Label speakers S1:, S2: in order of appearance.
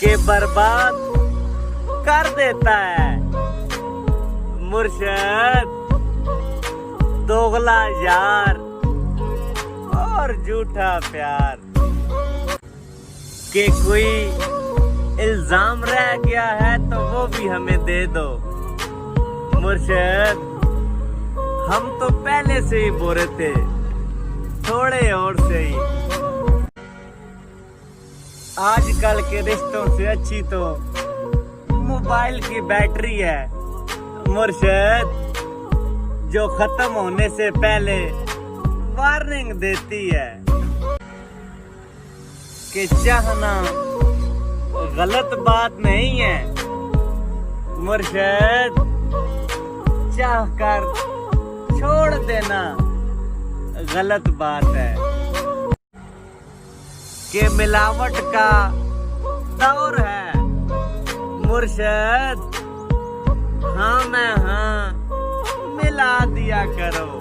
S1: के बर्बाद कर देता है। मुर्शद दोगला यार और झूठा प्यार के कोई इल्जाम रह गया है तो वो भी हमें दे दो। मुर्शद हम तो पहले से ही बोले थे, थोड़े और से ही। आजकल के रिश्तों से अच्छी तो मोबाइल की बैटरी है मुर्शद, जो खत्म होने से पहले वार्निंग देती है कि चाहना गलत बात नहीं है मुर्शद, चाह कर छोड़ देना गलत बात है। कि मिलावट का दौर है मुर्शद, हाँ मैं हाँ मिला दिया करो।